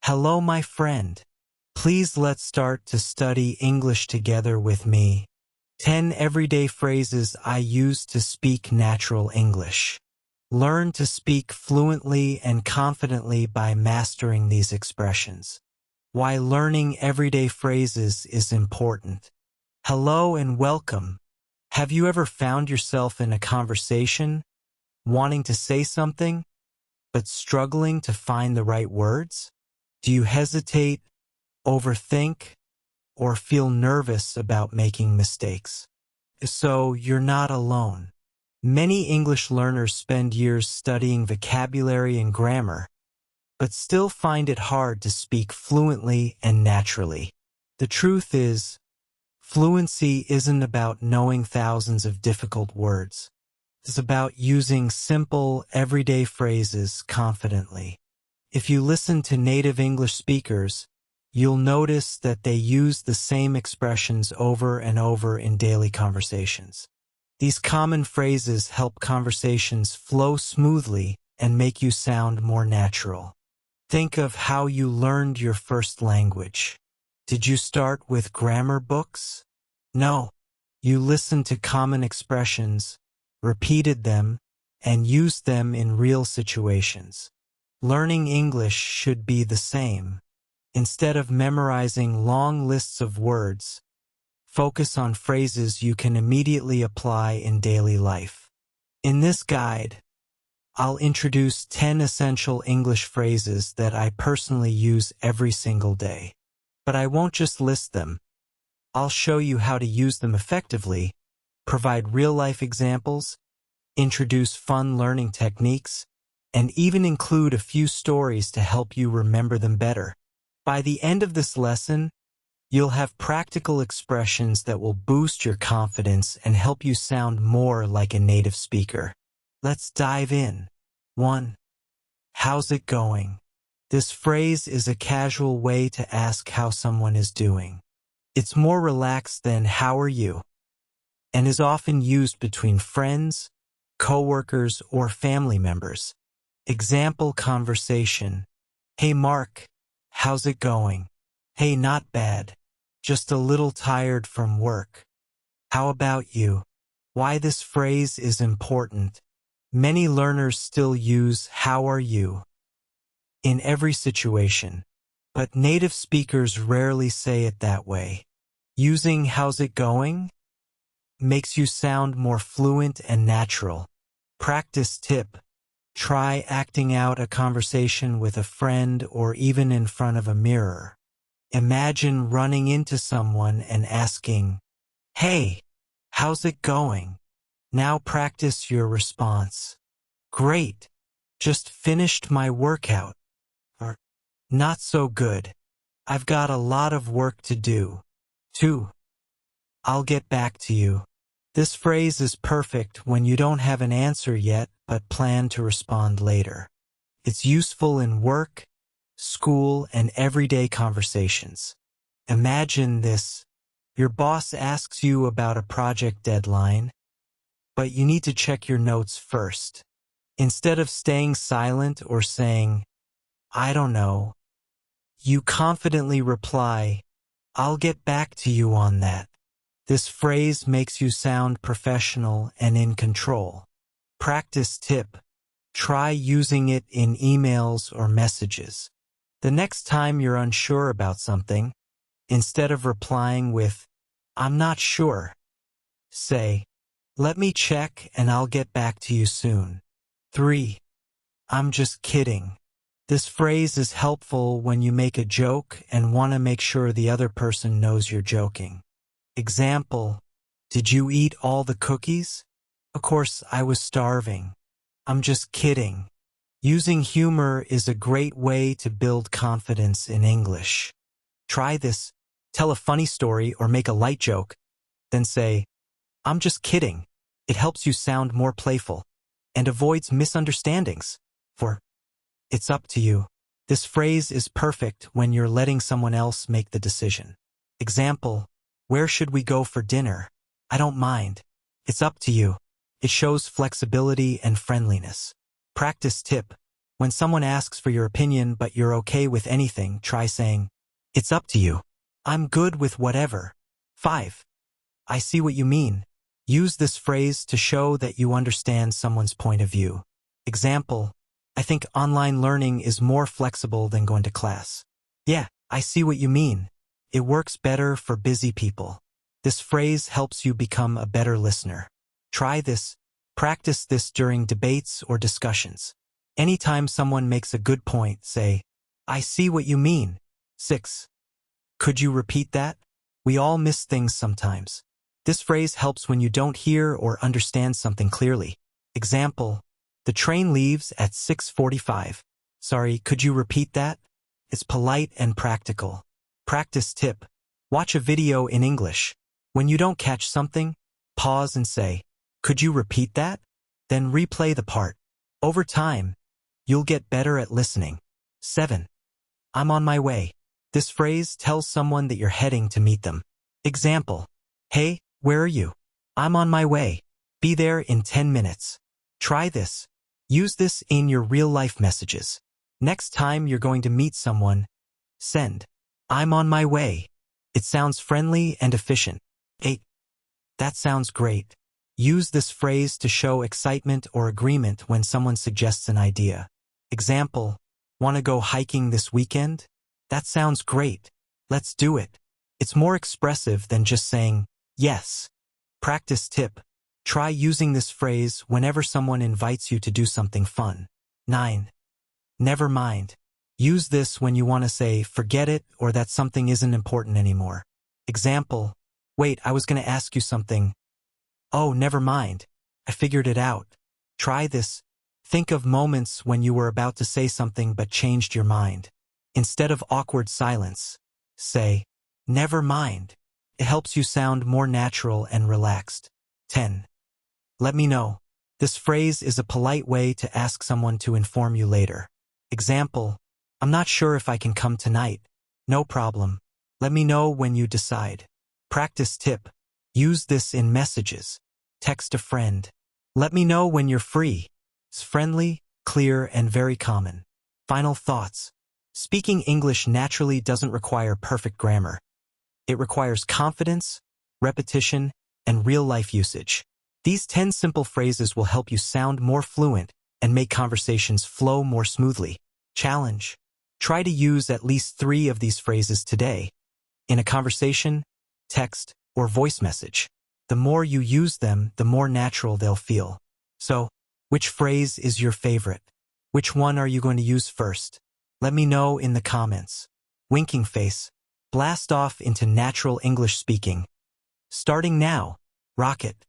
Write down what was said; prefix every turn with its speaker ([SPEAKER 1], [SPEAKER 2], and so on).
[SPEAKER 1] Hello, my friend. Please let's start to study English together with me. 10 everyday phrases I use to speak natural English. Learn to speak fluently and confidently by mastering these expressions. Why learning everyday phrases is important. Hello and welcome. Have you ever found yourself in a conversation, wanting to say something, but struggling to find the right words? Do you hesitate, overthink, or feel nervous about making mistakes? So you're not alone. Many English learners spend years studying vocabulary and grammar, but still find it hard to speak fluently and naturally. The truth is, fluency isn't about knowing thousands of difficult words. It's about using simple, everyday phrases confidently. If you listen to native English speakers, you'll notice that they use the same expressions over and over in daily conversations. These common phrases help conversations flow smoothly and make you sound more natural. Think of how you learned your first language. Did you start with grammar books? No. You listened to common expressions, repeated them, and used them in real situations. Learning English should be the same. Instead of memorizing long lists of words, focus on phrases you can immediately apply in daily life. In this guide, I'll introduce 10 essential English phrases that I personally use every single day. But I won't just list them. I'll show you how to use them effectively, provide real-life examples, introduce fun learning techniques, and even include a few stories to help you remember them better. By the end of this lesson, you'll have practical expressions that will boost your confidence and help you sound more like a native speaker. Let's dive in. 1. How's it going? This phrase is a casual way to ask how someone is doing. It's more relaxed than "how are you?" and is often used between friends, coworkers, or family members. Example conversation. Hey Mark, how's it going? Hey, not bad. Just a little tired from work. How about you? Why this phrase is important. Many learners still use "how are you?" in every situation, but native speakers rarely say it that way. Using "how's it going?" makes you sound more fluent and natural. Practice tip. Try acting out a conversation with a friend or even in front of a mirror. Imagine running into someone and asking, "Hey, how's it going?" Now practice your response. "Great. Just finished my workout." Or, "Not so good. I've got a lot of work to do." 2. I'll get back to you. This phrase is perfect when you don't have an answer yet but plan to respond later. It's useful in work, school, and everyday conversations. Imagine this. Your boss asks you about a project deadline, but you need to check your notes first. Instead of staying silent or saying, "I don't know," you confidently reply, "I'll get back to you on that." This phrase makes you sound professional and in control. Practice tip. Try using it in emails or messages. The next time you're unsure about something, instead of replying with, "I'm not sure," say, "Let me check and I'll get back to you soon." 3. I'm just kidding. This phrase is helpful when you make a joke and want to make sure the other person knows you're joking. Example, "Did you eat all the cookies?" "Of course, I was starving." "I'm just kidding." Using humor is a great way to build confidence in English. Try this. Tell a funny story or make a light joke, then say, "I'm just kidding." It helps you sound more playful and avoids misunderstandings. 4. It's up to you. This phrase is perfect when you're letting someone else make the decision. Example, "Where should we go for dinner?" "I don't mind." "It's up to you." It shows flexibility and friendliness. Practice tip. When someone asks for your opinion but you're okay with anything, try saying, "It's up to you. I'm good with whatever." 5. I see what you mean. Use this phrase to show that you understand someone's point of view. Example, I think online learning is more flexible than going to class. Yeah, I see what you mean. It works better for busy people. This phrase helps you become a better listener. Try this. Practice this during debates or discussions. Anytime someone makes a good point, say, "I see what you mean." 6. Could you repeat that? We all miss things sometimes. This phrase helps when you don't hear or understand something clearly. Example, the train leaves at 6:45. Sorry, could you repeat that? It's polite and practical. Practice tip. Watch a video in English. When you don't catch something, pause and say, "Could you repeat that?" Then replay the part. Over time, you'll get better at listening. 7. I'm on my way. This phrase tells someone that you're heading to meet them. Example, hey, where are you? I'm on my way. Be there in 10 minutes. Try this. Use this in your real-life messages. Next time you're going to meet someone, send, "I'm on my way." It sounds friendly and efficient. 8. That sounds great. Use this phrase to show excitement or agreement when someone suggests an idea. Example, want to go hiking this weekend? That sounds great. Let's do it. It's more expressive than just saying, yes. Practice tip. Try using this phrase whenever someone invites you to do something fun. 9. Never mind. Use this when you want to say, forget it, or that something isn't important anymore. Example, wait, I was going to ask you something. Oh, never mind. I figured it out. Try this. Think of moments when you were about to say something but changed your mind. Instead of awkward silence, say, never mind. It helps you sound more natural and relaxed. 10. Let me know. This phrase is a polite way to ask someone to inform you later. Example, I'm not sure if I can come tonight. No problem. Let me know when you decide. Practice tip. Use this in messages. Text a friend. Let me know when you're free. It's friendly, clear, and very common. Final thoughts. Speaking English naturally doesn't require perfect grammar. It requires confidence, repetition, and real-life usage. These 10 simple phrases will help you sound more fluent and make conversations flow more smoothly. Challenge. Try to use at least 3 of these phrases today, in a conversation, text, or voice message. The more you use them, the more natural they'll feel. So, which phrase is your favorite? Which one are you going to use first? Let me know in the comments. Winking face. Blast off into natural English speaking. Starting now. Rock it.